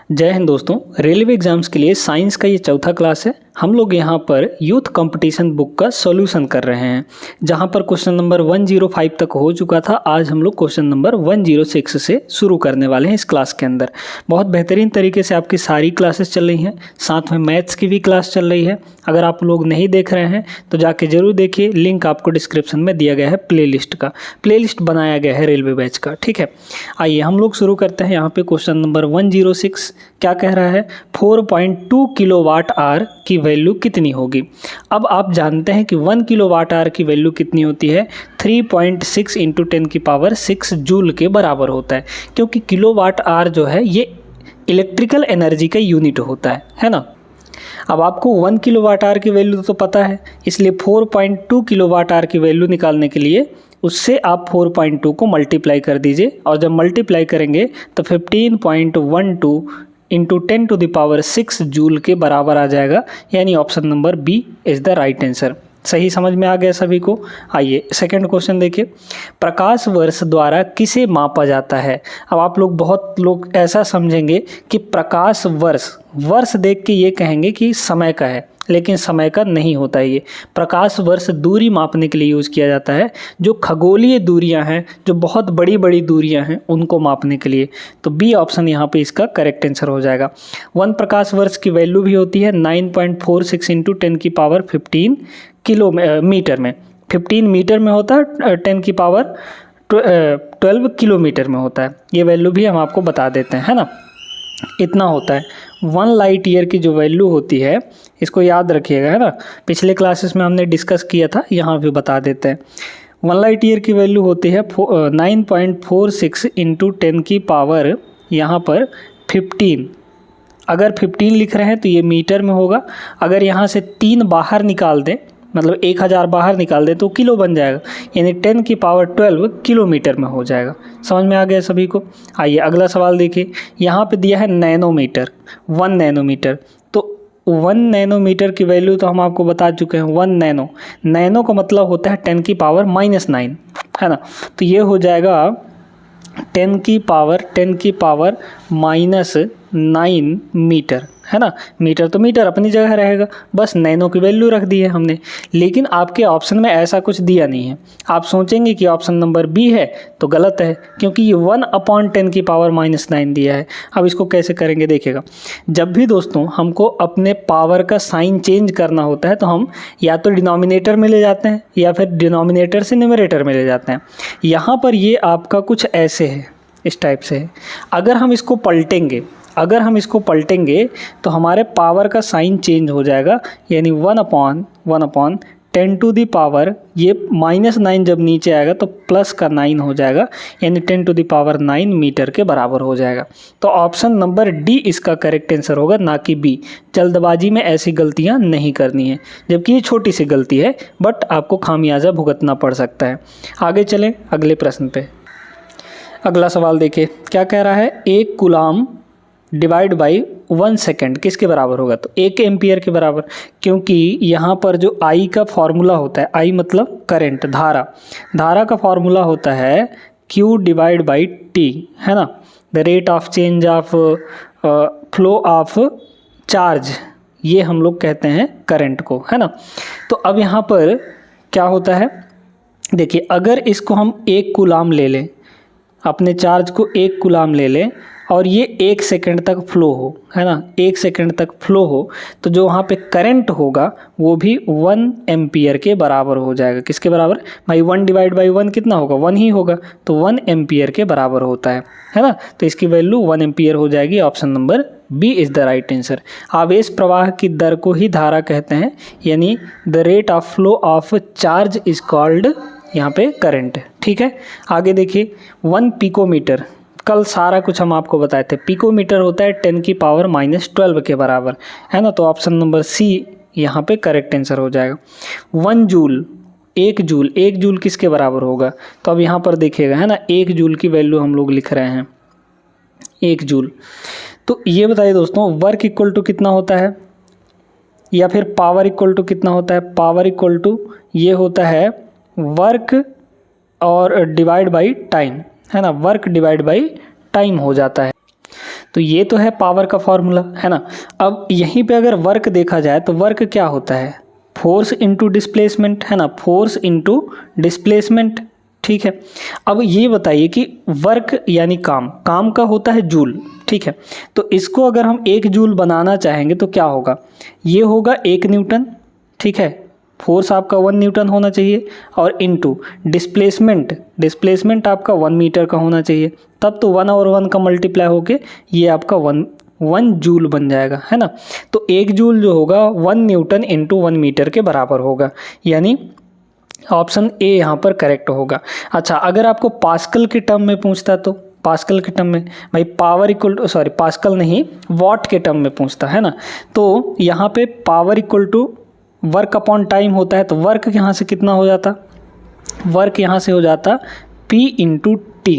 जय हिंद दोस्तों। Railway exams के लिए साइंस का ये चौथा क्लास है। हम लोग यहाँ पर यूथ कंपटीशन बुक का सॉल्यूशन कर रहे हैं, जहाँ पर क्वेश्चन नंबर 105 तक हो चुका था। आज हम लोग क्वेश्चन नंबर 106 से शुरू करने वाले हैं इस क्लास के अंदर। बहुत बेहतरीन तरीके से आपकी सारी क्लासेस चल रही हैं, साथ में मैथ्स की भी क्लास चल रही है। अगर आप लोग नहीं देख रहे हैं तो जाके जरूर देखिए, लिंक आपको डिस्क्रिप्शन में दिया गया है। प्लेलिस्ट बनाया गया है रेलवे बैच का, ठीक है। आइए हम लोग शुरू करते हैं। यहाँ पे क्वेश्चन नंबर 106 क्या कह रहा है, 4.2 किलोवाट आवर की वैल्यू कितनी होगी। अब आप जानते हैं कि 1 किलोवाट आवर की वैल्यू कितनी होती है, 3.6 इंटू 10 की पावर 6 जूल के बराबर होता है। क्योंकि किलोवाट आवर जो है ये इलेक्ट्रिकल एनर्जी का यूनिट होता है ना। अब आपको 1 किलोवाट आवर की वैल्यू तो पता है, इसलिए 4.2 किलोवाट आवर की वैल्यू निकालने के लिए उससे आप 4.2 को मल्टीप्लाई कर दीजिए, और जब मल्टीप्लाई करेंगे तो 15.12 into 10 to the power 6 joule के बराबर आ जाएगा। यानी option number B is the right answer. सही समझ में आ गया सभी को। आइए सेकंड क्वेश्चन देखिए, प्रकाश वर्ष द्वारा किसे मापा जाता है। अब आप लोग बहुत लोग ऐसा समझेंगे कि प्रकाश वर्ष देख के ये कहेंगे कि समय का है, लेकिन समय का नहीं होता है। ये प्रकाश वर्ष दूरी मापने के लिए यूज़ किया जाता है, जो खगोलीय दूरियां हैं, जो बहुत बड़ी बड़ी दूरियां हैं, उनको मापने के लिए। तो बी ऑप्शन यहाँ पे इसका करेक्ट आंसर हो जाएगा। 1 प्रकाश वर्ष की वैल्यू भी होती है 9.46 इंटू 10 की पावर 15 किलोमीटर में। 15 मीटर में होता है, 10 की पावर 12 किलोमीटर में होता है। ये वैल्यू भी हम आपको बता देते हैं, है ना। इतना होता है। 1 लाइट ईयर की जो वैल्यू होती है, इसको याद रखिएगा, है ना। पिछले क्लासेस में हमने डिस्कस किया था, यहाँ भी बता देते हैं। 1 लाइट ईयर की वैल्यू होती है 9.46 इंटू 10 की पावर यहाँ पर 15। अगर 15 लिख रहे हैं तो ये मीटर में होगा। अगर यहाँ से 3 बाहर निकाल दें, मतलब 1000 बाहर निकाल दें, तो किलो बन जाएगा। यानी 10 की पावर 12 किलोमीटर में हो जाएगा। समझ में आ गया सभी को। आइए अगला सवाल देखिए, यहाँ पे दिया है नैनोमीटर, 1 नैनोमीटर। तो 1 नैनोमीटर की वैल्यू तो हम आपको बता चुके हैं। 1 नैनो का मतलब होता है 10 की पावर -9, है ना। तो ये हो जाएगा 10 की पावर -9 मीटर, है ना। मीटर तो मीटर अपनी जगह रहेगा, बस नैनो की वैल्यू रख दी है हमने। लेकिन आपके ऑप्शन में ऐसा कुछ दिया नहीं है। आप सोचेंगे कि ऑप्शन नंबर बी है, तो गलत है, क्योंकि ये 1/10 की पावर -9 दिया है। अब इसको कैसे करेंगे देखिएगा। जब भी दोस्तों हमको अपने पावर का साइन चेंज करना होता है, तो हम या तो डिनोमिनेटर में ले जाते हैं, या फिर डिनोमिनेटर से न्यूमरेटर में ले जाते हैं। यहाँ पर ये आपका कुछ ऐसे है, इस टाइप से है। अगर हम इसको पलटेंगे तो हमारे पावर का साइन चेंज हो जाएगा। यानी 1/10 टू दी पावर, ये -9 जब नीचे आएगा तो प्लस का 9 हो जाएगा, यानी 10 टू दी पावर 9 मीटर के बराबर हो जाएगा। तो ऑप्शन नंबर डी इसका करेक्ट आंसर होगा, ना कि बी। जल्दबाजी में ऐसी गलतियां नहीं करनी है, जबकि ये छोटी सी गलती है, बट आपको खामियाजा भुगतना पड़ सकता है। आगे चलें अगले प्रश्न पे। अगला सवाल देखिए, क्या कह रहा है, 1 कूलाम डिवाइड बाई 1 सेकेंड किसके बराबर होगा। तो 1 एम्पियर के बराबर, क्योंकि यहाँ पर जो आई का फॉर्मूला होता है, आई मतलब करंट, धारा का फॉर्मूला होता है Q डिवाइड बाई T, है ना। The rate of change of flow of charge, ये हम लोग कहते हैं करंट को, है ना। तो अब यहाँ पर क्या होता है, देखिए, अगर इसको हम 1 कूलाम ले लें, अपने चार्ज को 1 कूलाम ले लें, और ये 1 सेकंड तक फ्लो हो, है ना, 1 सेकंड तक फ्लो हो, तो जो वहाँ पे करंट होगा वो भी 1 एम्पियर के बराबर हो जाएगा। किसके बराबर भाई, 1 डिवाइड बाई 1 कितना होगा, 1 ही होगा, तो 1 एम्पियर के बराबर होता है ना। तो इसकी वैल्यू 1 एम्पियर हो जाएगी। Option number B is the right answer. आवेश प्रवाह की दर को ही धारा कहते हैं, यानी the rate of flow of charge is called यहाँ पे करंट, ठीक है। आगे देखिए, 1 पिकोमीटर, कल सारा कुछ हम आपको बताए थे। पिकोमीटर होता है 10 की पावर -12 के बराबर, है ना। तो ऑप्शन नंबर सी यहाँ पे करेक्ट आंसर हो जाएगा। 1 जूल, 1 जूल किसके बराबर होगा। तो अब यहाँ पर देखिएगा, है ना, 1 जूल की वैल्यू हम लोग लिख रहे हैं, 1 जूल। तो ये बताइए दोस्तों, वर्क इक्वल टू कितना होता है, या फिर पावर इक्वल टू कितना होता है। पावर इक्वल टू ये होता है वर्क और डिवाइड बाई टाइम, है ना, वर्क डिवाइड बाई टाइम हो जाता है। तो ये तो है पावर का फॉर्मूला, है ना। अब यहीं पे अगर वर्क देखा जाए तो वर्क क्या होता है, फोर्स इनटू डिस्प्लेसमेंट, है ना, फोर्स इनटू डिस्प्लेसमेंट, ठीक है। अब ये बताइए कि वर्क यानी काम, काम का होता है जूल, ठीक है। तो इसको अगर हम 1 जूल बनाना चाहेंगे तो क्या होगा, ये होगा 1 न्यूटन, ठीक है, फोर्स आपका 1 न्यूटन होना चाहिए, और इनटू डिस्प्लेसमेंट, डिस्प्लेसमेंट आपका 1 मीटर का होना चाहिए, तब तो 1 और 1 का मल्टीप्लाई होके ये आपका 1 जूल बन जाएगा, है ना। तो 1 जूल जो होगा 1 न्यूटन इंटू 1 मीटर के बराबर होगा, यानी ऑप्शन ए यहाँ पर करेक्ट होगा। अच्छा, अगर आपको पास्कल के टर्म में पूछता तो पास्कल के टर्म में भाई power equal to, sorry Pascal नहीं, वॉट के टर्म में पूछता, है ना। तो यहाँ पे power equal to work upon time होता है, तो वर्क यहाँ से कितना हो जाता, वर्क यहाँ से हो जाता P इंटू टी।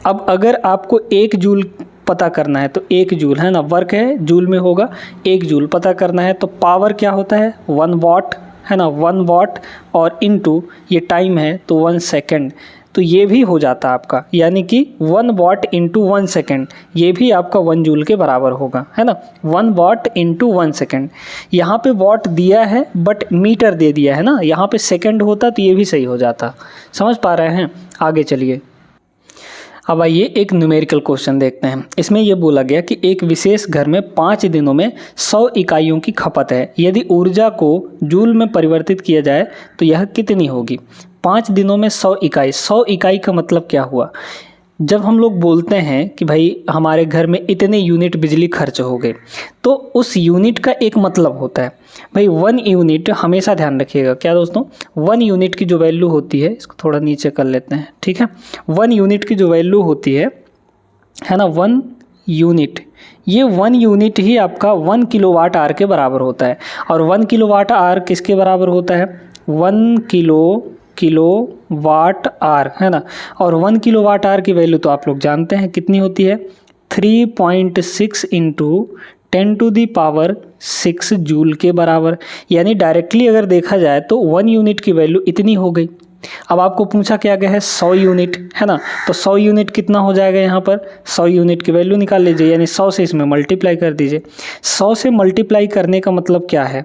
अब अगर आपको 1 जूल पता करना है तो 1 जूल, है ना, वर्क है जूल में होगा, 1 जूल पता करना है तो पावर क्या होता है 1 वॉट, है ना, 1 वॉट, और इनटू ये टाइम है तो 1 सेकेंड, तो ये भी हो जाता आपका, यानी कि 1 वॉट इंटू 1 सेकेंड, ये भी आपका 1 जूल के बराबर होगा, है ना, 1 वॉट इंटू 1 सेकेंड। यहाँ पे वॉट दिया है बट मीटर दे दिया है ना, यहाँ पे सेकेंड होता तो ये भी सही हो जाता। समझ पा रहे हैं, आगे चलिए। अब आइए एक न्यूमेरिकल क्वेश्चन देखते हैं। इसमें यह बोला गया कि एक विशेष घर में 5 दिनों में 100 इकाइयों की खपत है, यदि ऊर्जा को जूल में परिवर्तित किया जाए तो यह कितनी होगी। 5 दिनों में 100 इकाई, 100 इकाई का मतलब क्या हुआ, जब हम लोग बोलते हैं कि भाई हमारे घर में इतने यूनिट बिजली खर्च हो गए, तो उस यूनिट का एक मतलब होता है भाई 1 यूनिट, हमेशा ध्यान रखिएगा क्या दोस्तों, 1 यूनिट की जो वैल्यू होती है, इसको थोड़ा नीचे कर लेते हैं, ठीक है, 1 यूनिट की जो वैल्यू होती है ना, 1 यूनिट, ये 1 यूनिट ही आपका 1 किलोवाट आवर के बराबर होता है। और 1 किलोवाट आवर किसके बराबर होता है, 1 किलोवाट आवर, है ना। और 1 किलोवाट आवर की वैल्यू तो आप लोग जानते हैं कितनी होती है, 3.6 इंटू 10⁻6 जूल के बराबर। यानी डायरेक्टली अगर देखा जाए तो 1 यूनिट की वैल्यू इतनी हो गई। अब आपको पूछा क्या गया है 100 यूनिट, है ना, तो 100 यूनिट कितना हो जाएगा, यहाँ पर 100 यूनिट की वैल्यू निकाल लीजिए, यानी 100 से इसमें मल्टीप्लाई कर दीजिए। 100 से मल्टीप्लाई करने का मतलब क्या है,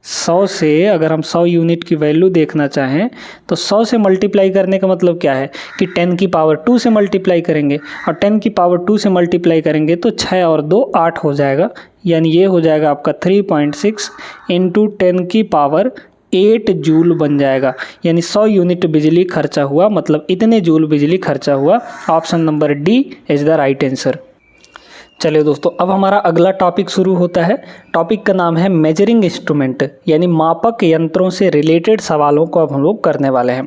100 से अगर हम 100 यूनिट की वैल्यू देखना चाहें तो 100 से मल्टीप्लाई करने का मतलब क्या है कि 10 की पावर 2 से मल्टीप्लाई करेंगे, और 10 की पावर 2 से मल्टीप्लाई करेंगे तो 6 और 2 8 हो जाएगा, यानी ये हो जाएगा आपका 3.6 इंटू 10 की पावर 8 जूल बन जाएगा। यानी 100 यूनिट बिजली खर्चा हुआ, मतलब इतने जूल बिजली खर्चा हुआ। Option number D is the right answer. चलिए दोस्तों, अब हमारा अगला टॉपिक शुरू होता है। टॉपिक का नाम है मेजरिंग इंस्ट्रूमेंट, यानी मापक यंत्रों से रिलेटेड सवालों को अब हम लोग करने वाले हैं।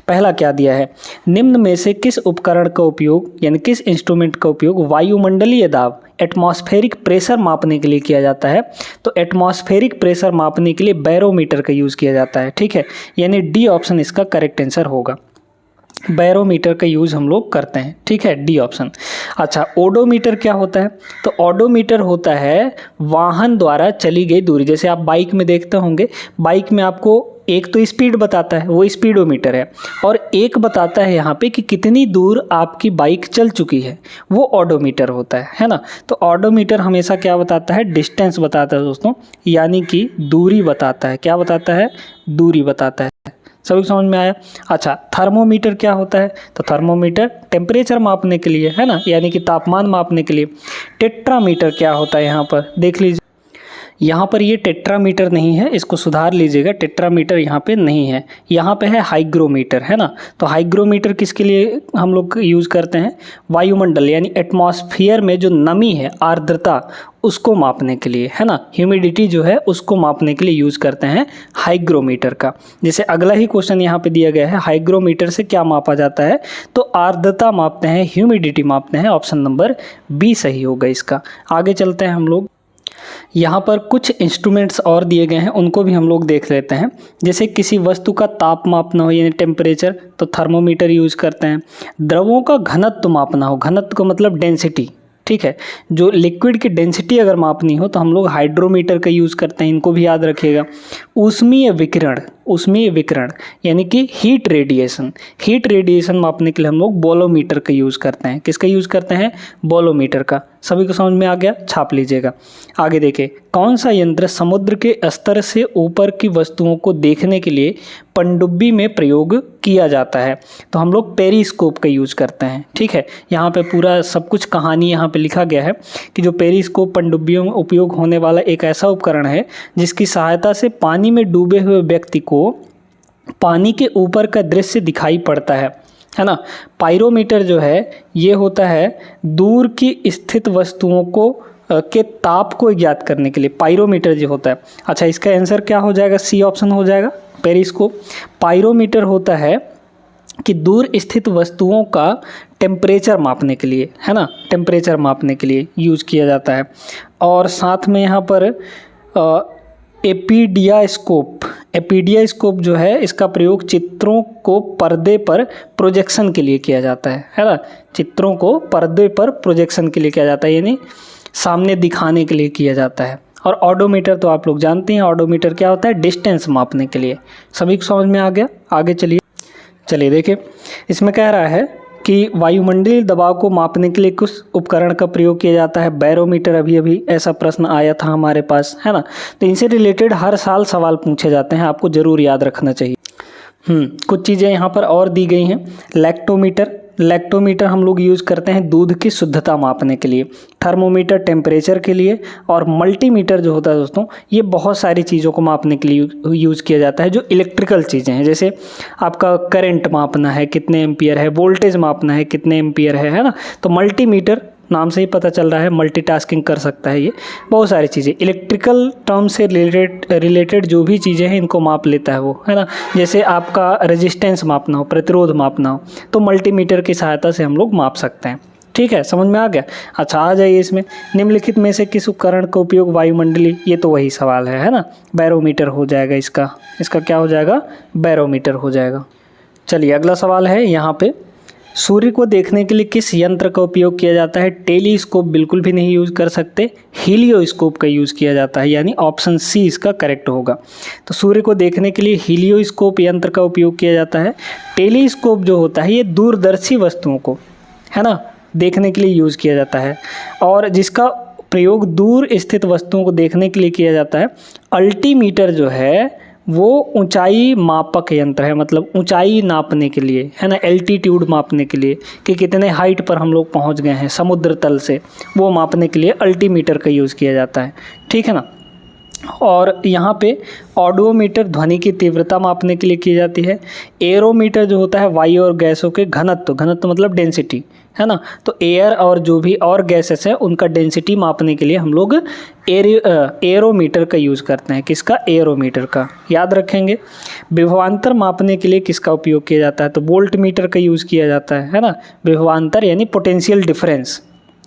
पहला क्या दिया है, निम्न में से किस उपकरण का उपयोग, यानी किस इंस्ट्रूमेंट का उपयोग वायुमंडलीय दाब, एटमॉस्फेरिक प्रेशर मापने के लिए किया जाता है। तो एटमॉस्फेरिक प्रेशर मापने के लिए बैरोमीटर का यूज़ किया जाता है, ठीक है, यानी डी ऑप्शन इसका करेक्ट आंसर होगा। बैरोमीटर का यूज़ हम लोग करते हैं, ठीक है, डी ऑप्शन। अच्छा, ओडोमीटर क्या होता है, तो ओडोमीटर होता है वाहन द्वारा चली गई दूरी। जैसे आप बाइक में देखते होंगे, बाइक में आपको एक तो स्पीड बताता है, वो स्पीडोमीटर है, और एक बताता है यहाँ पे कि कितनी दूर आपकी बाइक चल चुकी है, वो ऑडोमीटर होता है ना। तो ऑडोमीटर हमेशा क्या बताता है, डिस्टेंस बताता है दोस्तों, यानी कि दूरी बताता है। क्या बताता है, दूरी बताता है। सभी समझ में आया। अच्छा, थर्मोमीटर क्या होता है, तो थर्मोमीटर टेम्परेचर मापने के लिए, है ना, यानी कि तापमान मापने के लिए। टेट्रामीटर क्या होता है, यहाँ पर देख लीजिए, यहाँ पर ये टेट्रामीटर नहीं है, इसको सुधार लीजिएगा, टेट्रामीटर यहाँ पे नहीं है, यहाँ पे है हाइग्रोमीटर, है ना। तो हाइग्रोमीटर किसके लिए हम लोग यूज़ करते हैं, वायुमंडल यानी एटमॉस्फेयर में जो नमी है, आर्द्रता, उसको मापने के लिए, है ना, ह्यूमिडिटी जो है उसको मापने के लिए यूज़ करते हैं हाइग्रोमीटर का। जैसे अगला ही क्वेश्चन यहाँ पे दिया गया है, हाइग्रोमीटर से क्या मापा जाता है, तो आर्द्रता मापते हैं, ह्यूमिडिटी मापते हैं। ऑप्शन नंबर बी सही होगा इसका। आगे चलते हैं हम लोग, यहाँ पर कुछ इंस्ट्रूमेंट्स और दिए गए हैं, उनको भी हम लोग देख लेते हैं। जैसे किसी वस्तु का ताप मापना हो, यानी टेम्परेचर, तो थर्मोमीटर यूज़ करते हैं। द्रवों का घनत्व मापना हो, घनत्व का मतलब डेंसिटी, ठीक है, जो लिक्विड की डेंसिटी अगर मापनी हो तो हम लोग हाइड्रोमीटर का यूज़ करते हैं, इनको भी याद रखिएगा। ऊष्मीय विकिरण, ऊष्मीय विकिरण यानी कि हीट रेडिएशन, हीट रेडिएशन मापने के लिए हम लोग बोलोमीटर का यूज़ करते हैं। किसका यूज़ करते हैं, बोलोमीटर का। सभी को समझ में आ गया, छाप लीजिएगा। आगे देखें, कौन सा यंत्र समुद्र के स्तर से ऊपर की वस्तुओं को देखने के लिए पनडुब्बी में प्रयोग किया जाता है? तो हम लोग पेरिस्कोप का यूज करते हैं। ठीक है, यहाँ पे पूरा सब कुछ कहानी यहाँ पे लिखा गया है कि जो पेरिस्कोप पनडुब्बियों में उपयोग होने वाला एक ऐसा उपकरण है जिसकी सहायता से पानी में डूबे हुए व्यक्ति को पानी के ऊपर का दृश्य दिखाई पड़ता है ना। पायरोमीटर जो है ये होता है दूर की स्थित वस्तुओं को के ताप को ज्ञात करने के लिए पायरोमीटर जो होता है। अच्छा, इसका आंसर क्या हो जाएगा? सी ऑप्शन हो जाएगा, पेरिस्कोप। पायरोमीटर होता है कि दूर स्थित वस्तुओं का टेम्परेचर मापने के लिए, है ना, टेम्परेचर मापने के लिए यूज किया जाता है। और साथ में यहाँ पर एपीडियास्कोप जो है इसका प्रयोग चित्रों को पर्दे पर प्रोजेक्शन के लिए किया जाता है ना। चित्रों को पर्दे पर प्रोजेक्शन के लिए किया जाता है, यानी सामने दिखाने के लिए किया जाता है। और ऑडोमीटर तो आप लोग जानते हैं, ऑडोमीटर क्या होता है? डिस्टेंस मापने के लिए। सभी को समझ में आ गया? आगे चलिए देखिए, इसमें कह रहा है कि वायुमंडलीय दबाव को मापने के लिए कुछ उपकरण का प्रयोग किया जाता है। बैरोमीटर, अभी ऐसा प्रश्न आया था हमारे पास, है ना। तो इनसे रिलेटेड हर साल सवाल पूछे जाते हैं, आपको ज़रूर याद रखना चाहिए। कुछ चीज़ें यहाँ पर और दी गई हैं। लैक्टोमीटर हम लोग यूज़ करते हैं दूध की शुद्धता मापने के लिए। थर्मोमीटर टेम्परेचर के लिए। और मल्टीमीटर जो होता है दोस्तों, ये बहुत सारी चीज़ों को मापने के लिए यूज़ किया जाता है जो इलेक्ट्रिकल चीज़ें हैं। जैसे आपका करंट मापना है कितने एम्पियर है, वोल्टेज मापना है कितने एम्पियर है ना। तो मल्टीमीटर नाम से ही पता चल रहा है, मल्टीटास्किंग कर सकता है ये। बहुत सारी चीज़ें इलेक्ट्रिकल टर्म से रिलेटेड जो भी चीज़ें हैं इनको माप लेता है वो, है ना। जैसे आपका रेजिस्टेंस मापना हो, प्रतिरोध मापना हो, तो मल्टीमीटर की सहायता से हम लोग माप सकते हैं। ठीक है, समझ में आ गया। अच्छा, आ जाइए इसमें, निम्नलिखित में से किस उपकरण का उपयोग वायुमंडलीय, ये तो वही सवाल है ना। बैरोमीटर हो जाएगा इसका क्या हो जाएगा? बैरोमीटर हो जाएगा। चलिए अगला सवाल है यहाँ पे, सूर्य को देखने के लिए किस यंत्र का उपयोग किया जाता है? टेलीस्कोप बिल्कुल भी नहीं यूज़ कर सकते, हीलियोस्कोप का यूज़ किया जाता है, यानी ऑप्शन सी इसका करेक्ट होगा। तो सूर्य को देखने के लिए हीलियोस्कोप यंत्र का उपयोग किया जाता है। टेलीस्कोप जो होता है ये दूरदर्शी वस्तुओं को, है ना, देखने के लिए यूज़ किया जाता है, और जिसका प्रयोग दूर स्थित वस्तुओं को देखने के लिए किया जाता है। अल्टीमीटर जो है वो ऊंचाई मापक यंत्र है, मतलब ऊंचाई नापने के लिए, है ना, एल्टीट्यूड मापने के लिए कि कितने हाइट पर हम लोग पहुंच गए हैं समुद्र तल से, वो मापने के लिए अल्टीमीटर का यूज़ किया जाता है। ठीक है ना। और यहाँ पे ऑडोमीटर ध्वनि की तीव्रता मापने के लिए की जाती है। एरोमीटर जो होता है वायु और गैसों के घनत्व मतलब डेंसिटी, है ना। तो एयर और जो भी और गैसेस हैं उनका डेंसिटी मापने के लिए हम लोग एरोमीटर का यूज़ करते हैं। किसका? एरोमीटर का, याद रखेंगे। विभवांतर मापने के लिए किसका उपयोग किया जाता है? तो वोल्टमीटर का यूज़ किया जाता है ना। विभवांतर यानी पोटेंशियल डिफरेंस,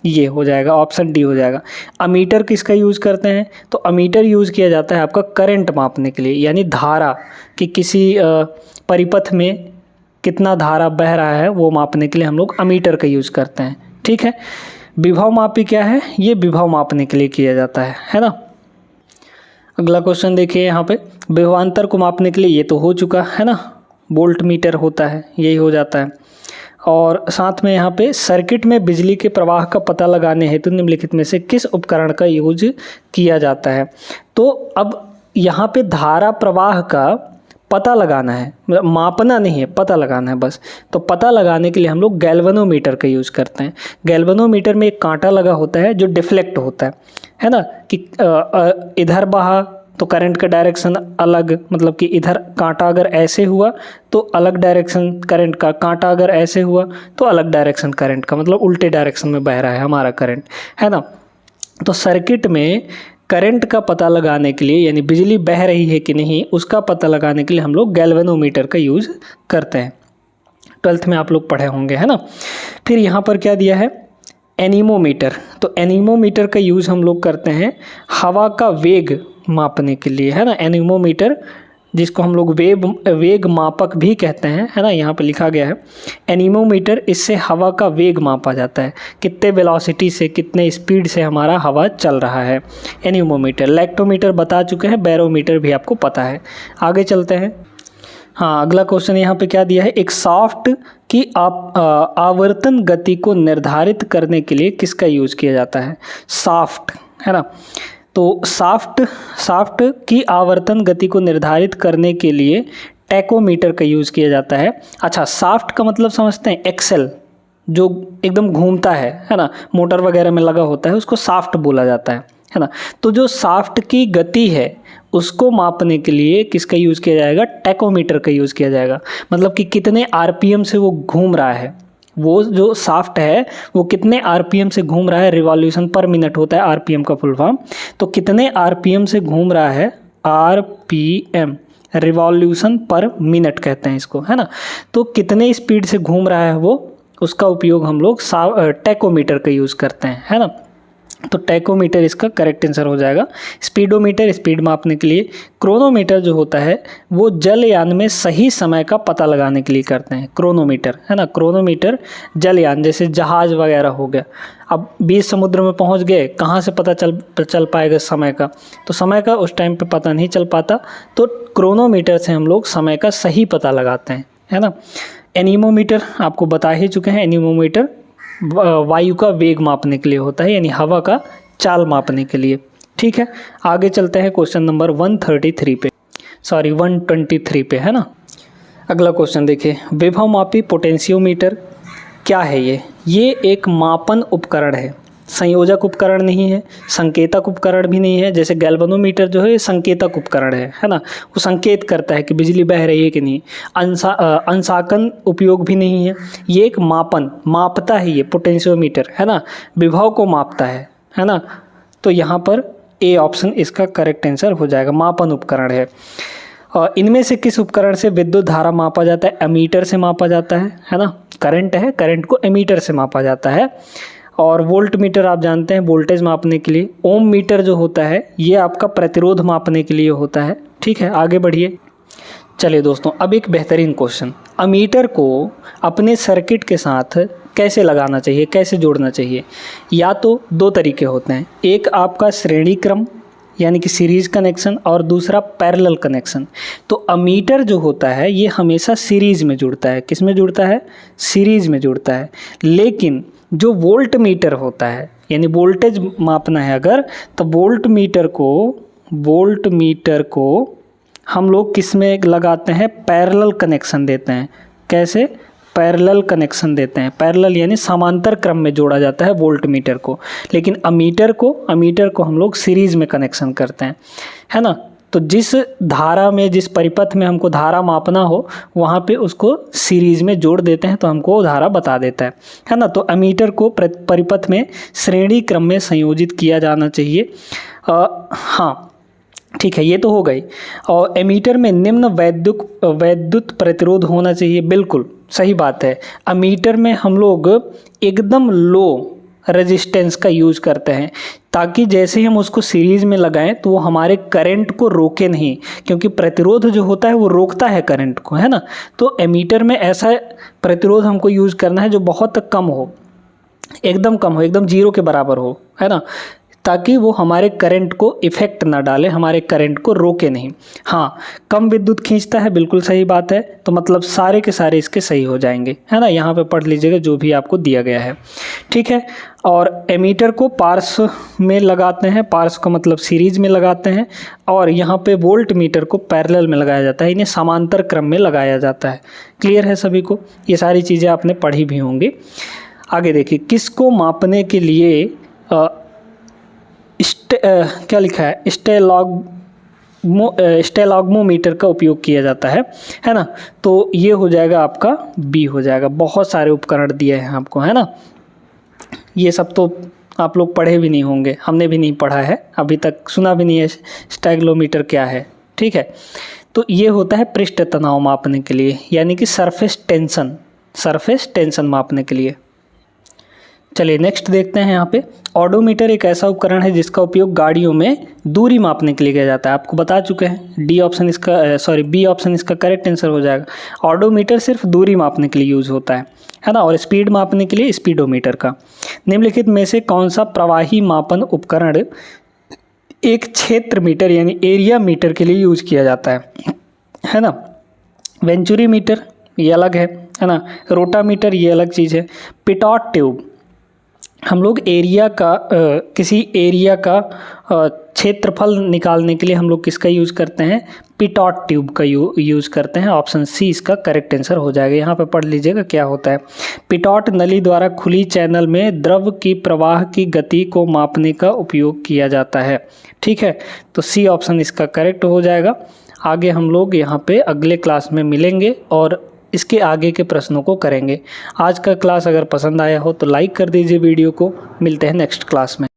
ये हो जाएगा, ऑप्शन डी हो जाएगा। अमीटर किसका यूज़ करते हैं? तो अमीटर यूज़ किया जाता है आपका करंट मापने के लिए, यानी धारा, कि किसी परिपथ में कितना धारा बह रहा है वो मापने के लिए हम लोग अमीटर का यूज़ करते हैं। ठीक है। विभव मापी क्या है? ये विभव मापने के लिए किया जाता है ना। अगला क्वेश्चन देखिए यहाँ पे, विभवांतर को मापने के लिए, ये तो हो चुका है ना, वोल्टमीटर होता है, यही हो जाता है। और साथ में यहाँ पे सर्किट में बिजली के प्रवाह का पता लगाने हेतु निम्नलिखित में से किस उपकरण का यूज किया जाता है? तो अब यहाँ पे धारा प्रवाह का पता लगाना है, मापना नहीं है, पता लगाना है बस। तो पता लगाने के लिए हम लोग गैल्वेनोमीटर का यूज़ करते हैं। गैल्वेनोमीटर में एक कांटा लगा होता है जो डिफ्लेक्ट होता है ना, कि इधर बहा तो करंट का डायरेक्शन अलग, मतलब कि इधर कांटा अगर ऐसे हुआ तो अलग डायरेक्शन करंट का, कांटा अगर ऐसे हुआ तो अलग डायरेक्शन करंट का, मतलब उल्टे डायरेक्शन में बह रहा है हमारा करंट, है ना। तो सर्किट में करंट का पता लगाने के लिए, यानी बिजली बह रही है कि नहीं उसका पता लगाने के लिए हम लोग गैल्वेनोमीटर का यूज़ करते हैं। 12th में आप लोग पढ़े होंगे, है ना। फिर यहाँ पर क्या दिया है? एनीमोमीटर। तो एनीमोमीटर का यूज़ हम लोग करते हैं हवा का वेग मापने के लिए, है ना। एनीमोमीटर जिसको हम लोग वेग मापक भी कहते हैं, है ना, यहाँ पे लिखा गया है एनीमोमीटर। इससे हवा का वेग मापा जाता है, कितने वेलोसिटी से, कितने स्पीड से हमारा हवा चल रहा है, एनीमोमीटर। लैक्टोमीटर बता चुके हैं, बैरोमीटर भी आपको पता है। आगे चलते हैं। हाँ, अगला क्वेश्चन यहाँ पे क्या दिया है, एक शाफ्ट की आवर्तन गति को निर्धारित करने के लिए किसका यूज किया जाता है, शाफ्ट, है ना। तो शाफ्ट की आवर्तन गति को निर्धारित करने के लिए टैकोमीटर का यूज किया जाता है। अच्छा, शाफ्ट का मतलब समझते हैं, एक्सेल जो एकदम घूमता है ना, मोटर वगैरह में लगा होता है, उसको शाफ्ट बोला जाता है ना। तो जो शाफ्ट की गति है उसको मापने के लिए किसका यूज़ किया जाएगा, टैकोमीटर का यूज़ किया जाएगा। मतलब कि कितने आरपीएम से वो घूम रहा है, वो जो शाफ्ट है वो कितने आरपीएम से घूम रहा है, रिवॉल्यूशन पर मिनट होता है आरपीएम का फुल फॉर्म। तो कितने आरपीएम से घूम रहा है, आरपीएम रिवॉल्यूशन पर मिनट कहते हैं इसको, है ना। तो कितने स्पीड से घूम रहा है वो, उसका उपयोग हम लोग टैकोमीटर का यूज़ करते हैं, है ना। तो टैकोमीटर इसका करेक्ट आंसर हो जाएगा। स्पीडोमीटर स्पीड मापने के लिए, क्रोनोमीटर जो होता है वो जलयान में सही समय का पता लगाने के लिए करते हैं, क्रोनोमीटर, है ना। क्रोनोमीटर जलयान, जैसे जहाज वगैरह हो गया, अब बीच समुद्र में पहुंच गए, कहाँ से पता चल पाएगा समय का, तो समय का उस टाइम पे पता नहीं चल पाता, तो क्रोनोमीटर से हम लोग समय का सही पता लगाते हैं, है ना। एनीमोमीटर आपको बता ही चुके हैं, एनीमोमीटर वायु का वेग मापने के लिए होता है, यानी हवा का चाल मापने के लिए। ठीक है, आगे चलते हैं क्वेश्चन नंबर 123 पे, है ना। अगला क्वेश्चन देखिए, विभवमापी पोटेंशियोमीटर क्या है ये एक मापन उपकरण है, संयोजक उपकरण नहीं है, संकेतक उपकरण भी नहीं है। जैसे गैल्वेनोमीटर जो है ये संकेतक उपकरण है ना, वो संकेत करता है कि बिजली बह रही है कि नहीं। अंशांकन उपयोग भी नहीं है, ये एक मापता है, ये पोटेंशियोमीटर, है ना, विभव को मापता है ना। तो यहाँ पर ए ऑप्शन इसका करेक्ट आंसर हो जाएगा, मापन उपकरण है। इनमें से किस उपकरण से विद्युत धारा मापा जाता है, एमीटर से मापा जाता है ना। करंट है, करंट को एमीटर से मापा जाता है। और वोल्ट मीटर आप जानते हैं वोल्टेज मापने के लिए। ओम मीटर जो होता है ये आपका प्रतिरोध मापने के लिए होता है। ठीक है, आगे बढ़िए। चलिए दोस्तों, अब एक बेहतरीन क्वेश्चन, अमीटर को अपने सर्किट के साथ कैसे लगाना चाहिए, कैसे जोड़ना चाहिए। या तो दो तरीके होते हैं, एक आपका श्रेणी क्रम यानी कि सीरीज कनेक्शन, और दूसरा पैरेलल कनेक्शन। तो अमीटर जो होता है ये हमेशा सीरीज में जुड़ता है, किस में जुड़ता है, सीरीज में जुड़ता है। लेकिन जो वोल्ट मीटर होता है, यानी वोल्टेज मापना है अगर, तो वोल्ट मीटर को हम लोग किस में लगाते हैं, पैरेलल कनेक्शन देते हैं। कैसे, पैरेलल कनेक्शन देते हैं, पैरेलल यानी समांतर क्रम में जोड़ा जाता है वोल्ट मीटर को। लेकिन अमीटर को हम लोग सीरीज में कनेक्शन करते हैं, है ना। तो जिस धारा में, जिस परिपथ में हमको धारा मापना हो वहाँ पे उसको सीरीज में जोड़ देते हैं, तो हमको वो धारा बता देता है ना। तो अमीटर को परिपथ में श्रेणी क्रम में संयोजित किया जाना चाहिए। हाँ ठीक है, ये तो हो गई। और एमीटर में निम्न वैद्युत प्रतिरोध होना चाहिए, बिल्कुल सही बात है। अमीटर में हम लोग एकदम लो रेजिस्टेंस का यूज़ करते हैं, ताकि जैसे ही हम उसको सीरीज़ में लगाएं तो वो हमारे करंट को रोके नहीं, क्योंकि प्रतिरोध जो होता है वो रोकता है करंट को, है ना। तो एमीटर में ऐसा प्रतिरोध हमको यूज़ करना है जो बहुत कम हो, एकदम जीरो के बराबर हो, है ना, ताकि वो हमारे करंट को इफ़ेक्ट ना डाले, हमारे करंट को रोके नहीं। हाँ, कम विद्युत खींचता है, बिल्कुल सही बात है। तो मतलब सारे के सारे इसके सही हो जाएंगे, है ना। यहाँ पे पढ़ लीजिएगा जो भी आपको दिया गया है, ठीक है। और एमीटर को पार्श्व में लगाते हैं, पार्श्व का मतलब सीरीज में लगाते हैं। और यहाँ पे वोल्ट मीटर को पैरेलल में लगाया जाता है, इन्हें समांतर क्रम में लगाया जाता है। क्लियर है सभी को, ये सारी चीज़ें आपने पढ़ी भी होंगी। आगे देखिए, किसको मापने के लिए क्या लिखा है, स्टेलॉग्मोमीटर का उपयोग किया जाता है ना। तो ये हो जाएगा आपका बी हो जाएगा। बहुत सारे उपकरण दिए हैं आपको, है ना। ये सब तो आप लोग पढ़े भी नहीं होंगे, हमने भी नहीं पढ़ा है अभी तक, सुना भी नहीं है स्टेगलोमीटर क्या है, ठीक है। तो ये होता है पृष्ठ तनाव मापने के लिए, यानी कि सरफेस टेंशन मापने के लिए। चलिए नेक्स्ट देखते हैं। यहाँ पे ऑडोमीटर एक ऐसा उपकरण है जिसका उपयोग गाड़ियों में दूरी मापने के लिए किया जाता है, आपको बता चुके हैं। बी ऑप्शन इसका करेक्ट आंसर हो जाएगा। ऑडोमीटर सिर्फ दूरी मापने के लिए यूज़ होता है ना। और स्पीड मापने के लिए स्पीडोमीटर का। निम्नलिखित में से कौन सा प्रवाही मापन उपकरण एक क्षेत्र मीटर यानी एरिया मीटर के लिए यूज़ किया जाता है ना। वेंचुरीमीटर ये अलग है ना। रोटामीटर ये अलग चीज़ है। पिटॉट ट्यूब हम लोग एरिया का किसी एरिया का क्षेत्रफल निकालने के लिए हम लोग किसका यूज़ करते हैं, पिटॉट ट्यूब का यूज़ करते हैं। ऑप्शन सी इसका करेक्ट आंसर हो जाएगा। यहाँ पे पढ़ लीजिएगा क्या होता है। पिटॉट नली द्वारा खुली चैनल में द्रव की प्रवाह की गति को मापने का उपयोग किया जाता है। ठीक है, तो सी ऑप्शन इसका करेक्ट हो जाएगा। आगे हम लोग यहाँ पे अगले क्लास में मिलेंगे और इसके आगे के प्रश्नों को करेंगे। आज का क्लास अगर पसंद आया हो तो लाइक कर दीजिए वीडियो को। मिलते हैं नेक्स्ट क्लास में।